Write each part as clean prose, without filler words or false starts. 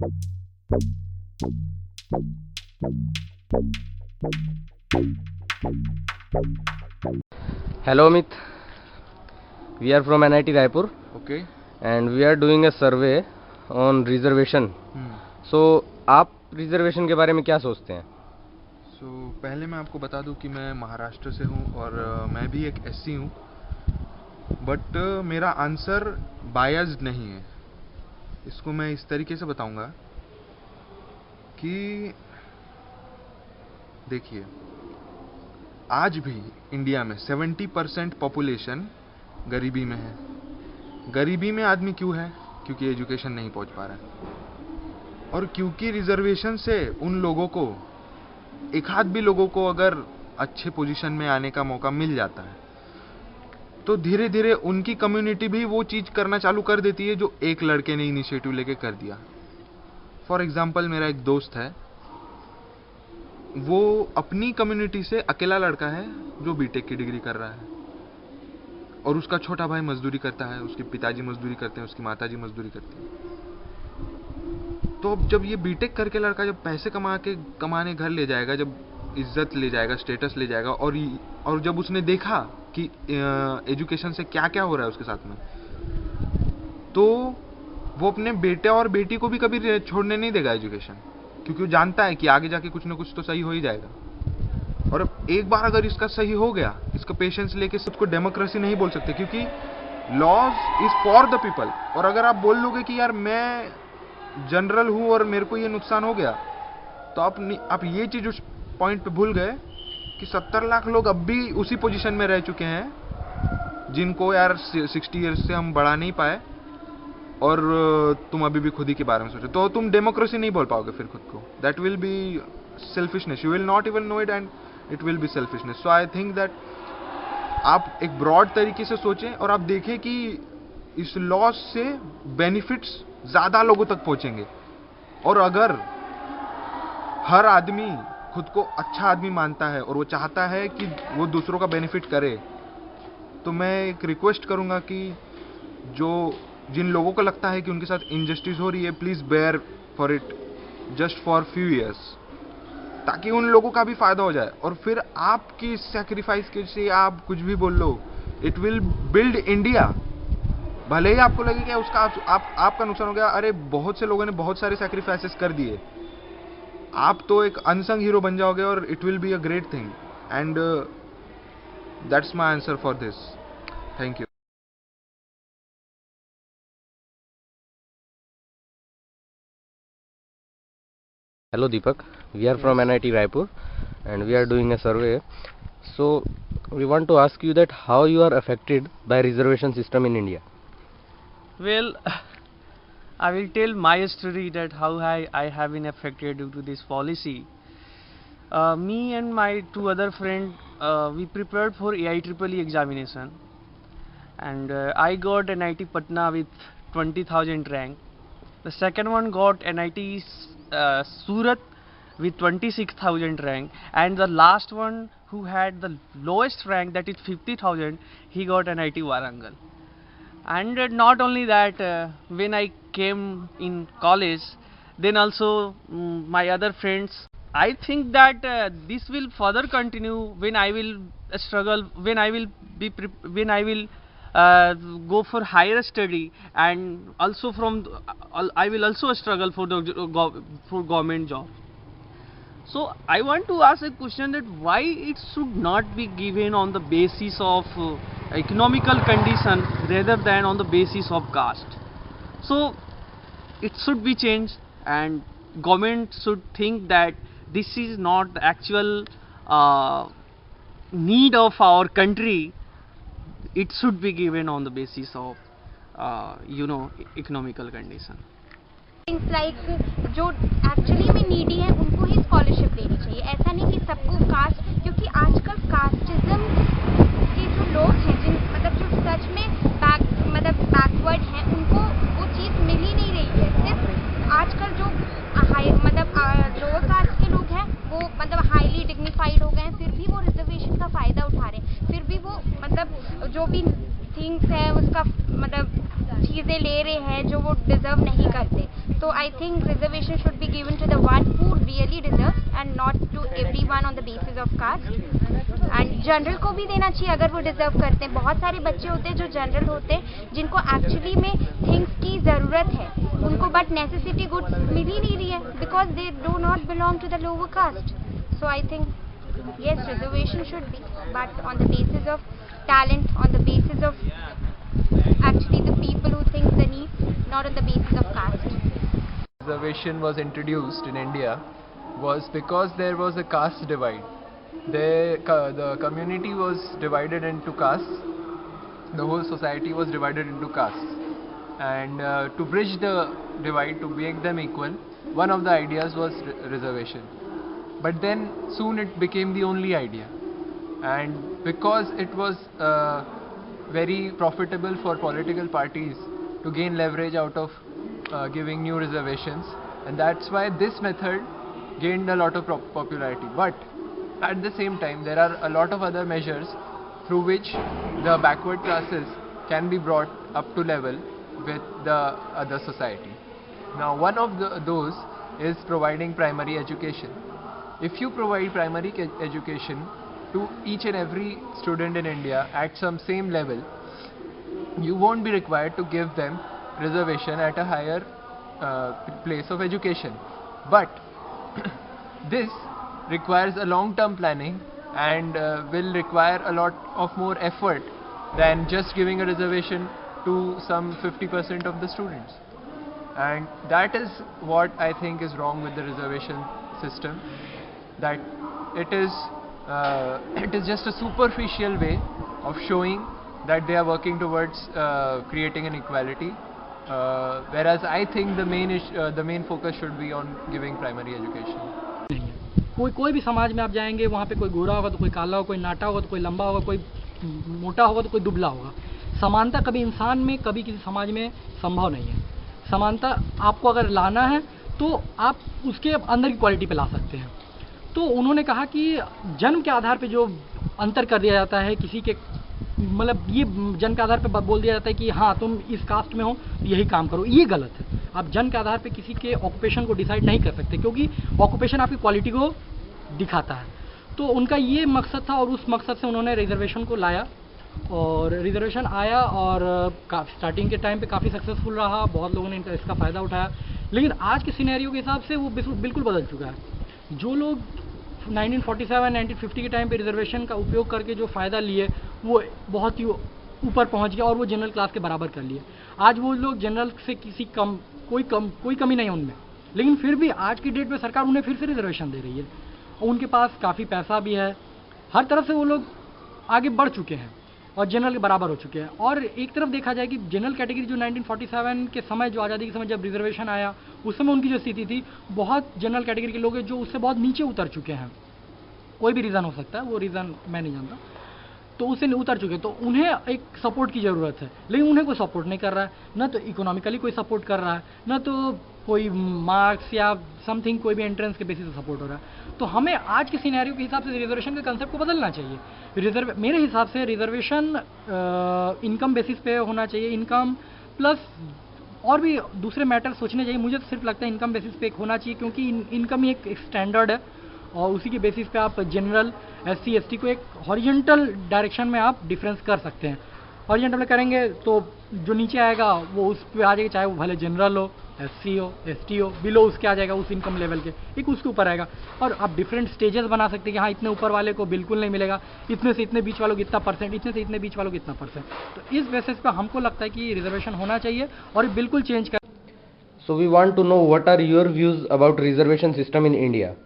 Hello Amit, we are from NIT Raipur. Okay. And we are doing a survey on reservation. So आप reservation के बारे में क्या सोचते हैं? पहले मैं आपको बता दूं कि मैं महाराष्ट्र से हूं और मैं भी एक एससी हूं, बट मेरा आंसर बायस्ड नहीं है। इसको मैं इस तरीके से बताऊंगा कि देखिए, आज भी इंडिया में 70% पॉपुलेशन गरीबी में है। गरीबी में आदमी क्यों है? क्योंकि एजुकेशन नहीं पहुंच पा रहा है, और क्योंकि रिजर्वेशन से उन लोगों को, एक आध भी लोगों को अगर अच्छे पोजीशन में आने का मौका मिल जाता है तो धीरे धीरे उनकी कम्युनिटी भी वो चीज करना चालू कर देती है जो एक लड़के ने इनिशिएटिव लेके कर दिया। फॉर एग्जाम्पल, मेरा एक दोस्त है, वो अपनी कम्युनिटी से अकेला लड़का है जो बीटेक की डिग्री कर रहा है, और उसका छोटा भाई मजदूरी करता है, उसके पिताजी मजदूरी करते हैं, उसकी माताजी मजदूरी करती है। तो अब जब ये बीटेक करके लड़का जब पैसे कमाने घर ले जाएगा, जब इज्जत ले जाएगा, स्टेटस ले जाएगा, और जब उसने देखा कि एजुकेशन से क्या क्या हो रहा है उसके साथ में, तो वो अपने बेटे और बेटी को भी कभी छोड़ने नहीं देगा एजुकेशन, क्योंकि वो जानता है कि आगे जाके कुछ ना कुछ तो सही हो ही जाएगा। और अब एक बार अगर इसका सही हो गया, इसका पेशेंस लेके उसको डेमोक्रेसी नहीं बोल सकते, क्योंकि laws is for the people. और अगर आप बोल लोगे कि यार मैं जनरल हूं और मेरे को ये नुकसान हो गया, तो आप ये चीज उस पॉइंट पे भूल गए कि 70 लाख लोग अब भी उसी पोजीशन में रह चुके हैं जिनको यार 60 ईयर्स से हम बढ़ा नहीं पाए, और तुम अभी भी खुद ही के बारे में सोचो, तो तुम डेमोक्रेसी नहीं बोल पाओगे फिर खुद को। That will be selfishness, you will not even know it, and it will be selfishness. So I think that आप एक ब्रॉड तरीके से सोचें और आप देखें कि इस लॉस से बेनिफिट्स ज्यादा लोगों तक पहुंचेंगे। और अगर हर आदमी खुद को अच्छा आदमी मानता है और वो चाहता है कि वो दूसरों का बेनिफिट करे, तो मैं एक रिक्वेस्ट करूंगा कि जिन लोगों को लगता है कि उनके साथ इनजस्टिस हो रही है, please bear for it just for few years, ताकि उन लोगों का भी फायदा हो जाए। और फिर आपकी सैक्रिफाइस के से आप कुछ भी बोल लो, इट विल बिल्ड इंडिया। भले ही आपको लगे कि उसका आपका नुकसान हो गया, अरे बहुत से लोगों ने बहुत सारे सैक्रिफाइसेस कर दिए, आप तो एक अनसंग हीरो बन जाओगे, और it will be a great thing. And that's my answer for this. Thank you. Hello Deepak, we are from NIT Raipur and we are doing a survey. So we want to ask you that how you are affected by reservation system in India. Well, I will tell my story that how I have been affected due to this policy. Me and my two other friends, we prepared for AIEEE examination, and I got NIT Patna with 20,000 rank. The second one got NIT Surat with 26,000 rank, and the last one who had the lowest rank, that is 50,000, he got NIT Warangal. And not only that, when I came in college, then also my other friends, I think that this will further continue when I will struggle, when I will go for higher study, and also I will also struggle for for government job. So I want to ask a question, that why it should not be given on the basis of economical condition rather than on the basis of caste. So it should be changed, and government should think that this is not the actual need of our country. It should be given on the basis of economical condition. Things like जो actually में needy है उनको ही scholarship देनी चाहिए। ऐसा नहीं कि सबको कास्ट, क्योंकि आजकल कास्टिज्म के जो लोग हैं, जो सच में बैकवर्ड हैं, उनको वो चीज़ मिल ही नहीं रही है। सिर्फ आजकल जो लोअर कास्ट के लोग हैं वो हाईली डिग्निफाइड हो गए हैं, फिर भी वो रिजर्वेशन का फ़ायदा उठा रहे हैं, फिर भी वो जो भी थिंग्स है उसका चीज़ें ले रहे हैं जो वो डिजर्व नहीं करते. तो I think reservation should be given to the one who really deserve and not to everyone on the basis of caste. And general को भी देना चाहिए अगर वो डिजर्व करते हैं. बहुत सारे बच्चे होते हैं जो जनरल होते हैं जिनको एक्चुअली में थिंग्स की ज़रूरत है उनको, बट नेसेसिटी गुड्स मिल ही नहीं रही है because they do not belong to the lower caste. So I think yes, reservation should be, but on the basis of talent, on the basis of actually the people who think the need, not on the basis of caste. Reservation was introduced in India was because there was a caste divide. The community was divided into castes. The whole society was divided into castes, and to bridge the divide, to make them equal, one of the ideas was reservation. But then soon it became the only idea, and because it was very profitable for political parties to gain leverage out of giving new reservations, and that's why this method gained a lot of popularity. But at the same time there are a lot of other measures through which the backward classes can be brought up to level with the other society. Now one of those is providing primary education. If you provide primary education to each and every student in India at some same level, you won't be required to give them reservation at a higher place of education. But this requires a long-term planning and will require a lot of more effort than just giving a reservation to some 50% of the students. And that is what I think is wrong with the reservation system, that it is just a superficial way of showing that they are working towards creating an equality, whereas I think the main focus should be on giving primary education. कोई भी समाज में आप जाएंगे वहाँ पे कोई गोरा होगा तो कोई काला होगा, कोई नाटा होगा तो कोई लंबा होगा, कोई मोटा होगा तो कोई दुबला होगा. समानता कभी इंसान में, कभी किसी समाज में संभव नहीं है. समानता आपको अगर लाना है तो आप उसके अंदर की क्वालिटी पे ला सकते हैं. तो उन्होंने कहा कि जन्म के आधार पे जो अंतर कर दिया जाता है किसी के, मतलब ये जन्म के आधार पे बोल दिया जाता है कि हाँ तुम इस कास्ट में हो तो यही काम करो, ये गलत है. आप जन्म के आधार पे किसी के ऑक्यूपेशन को डिसाइड नहीं कर सकते, क्योंकि ऑक्यूपेशन आपकी क्वालिटी को दिखाता है. तो उनका ये मकसद था और उस मकसद से उन्होंने रिजर्वेशन को लाया, और रिजर्वेशन आया और स्टार्टिंग के टाइम पे काफ़ी सक्सेसफुल रहा, बहुत लोगों ने इसका फ़ायदा उठाया. लेकिन आज के सिनेरियो के हिसाब से वो बिल्कुल बदल चुका है. जो लोग 1947 1950 के टाइम पे रिजर्वेशन का उपयोग करके जो फ़ायदा लिए वो बहुत ही ऊपर पहुंच गया और वो जनरल क्लास के बराबर कर लिए. आज वो लोग जनरल से कोई कमी नहीं है उनमें, लेकिन फिर भी आज की डेट में सरकार उन्हें फिर से रिजर्वेशन दे रही है. और उनके पास काफ़ी पैसा भी है, हर तरफ से वो लोग आगे बढ़ चुके हैं और जनरल के बराबर हो चुके हैं. और एक तरफ देखा जाए कि जनरल कैटेगरी जो 1947 के समय, जो आज़ादी के समय जब रिजर्वेशन आया, उस समय उनकी जो स्थिति थी, बहुत जनरल कैटेगरी के लोग हैं जो उससे बहुत नीचे उतर चुके हैं. कोई भी रीज़न हो सकता है, वो रीज़न मैं नहीं जानता, तो उससे उतर चुके हैं. तो उन्हें एक सपोर्ट की ज़रूरत है, लेकिन उन्हें कोई सपोर्ट नहीं कर रहा है. ना तो इकोनॉमिकली कोई सपोर्ट कर रहा है, ना तो कोई मार्क्स या समथिंग कोई भी एंट्रेंस के बेसिस पे सपोर्ट हो रहा है. तो हमें आज के सिनेरियो के हिसाब से रिजर्वेशन के कंसेप्ट को बदलना चाहिए. मेरे हिसाब से रिजर्वेशन इनकम बेसिस पे होना चाहिए, इनकम प्लस और भी दूसरे मैटर सोचने चाहिए. मुझे तो सिर्फ लगता है इनकम बेसिस पे होना चाहिए, क्योंकि इनकम ही एक स्टैंडर्ड है और उसी के बेसिस पे आप जनरल SC ST को एक हॉरिजॉन्टल डायरेक्शन में आप डिफरेंस कर सकते हैं. हॉरिजॉन्टल में करेंगे तो जो नीचे आएगा वो उस पे आ जाएगा, चाहे वो भले जनरल हो, SC हो, ST हो, बिलो उसके आ जाएगा उस इनकम लेवल के, एक उसके ऊपर आएगा. और आप डिफरेंट स्टेजेस बना सकते हैं कि हाँ इतने ऊपर वाले को बिल्कुल नहीं मिलेगा, इतने से इतने बीच वालों को इतना परसेंट, इतने से इतने बीच वालों को इतना परसेंट. तो इस बेसिस पे हमको लगता है कि रिजर्वेशन होना चाहिए और बिल्कुल चेंज कर. So we want to know what are your views about reservation system in India?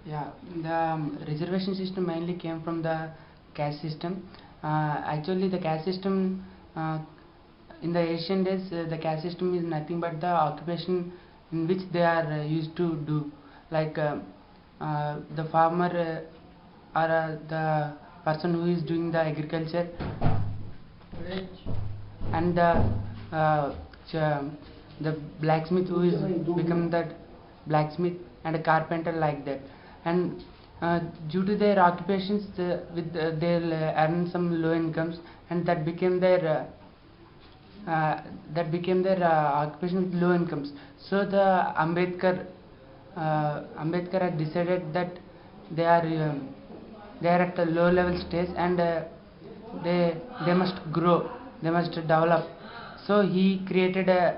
Yeah, the reservation system mainly came from the caste system. Actually, the caste system in the ancient days, the caste system is nothing but the occupation in which they are used to do. Like the farmer or the person who is doing the agriculture, and the blacksmith who is become that blacksmith, and a carpenter like that. And due to their occupations, they'll earn some low incomes, and that became their that became their occupation with low incomes. So the Ambedkar had decided that they are at a low level stage, and they must grow, they must develop. So he created a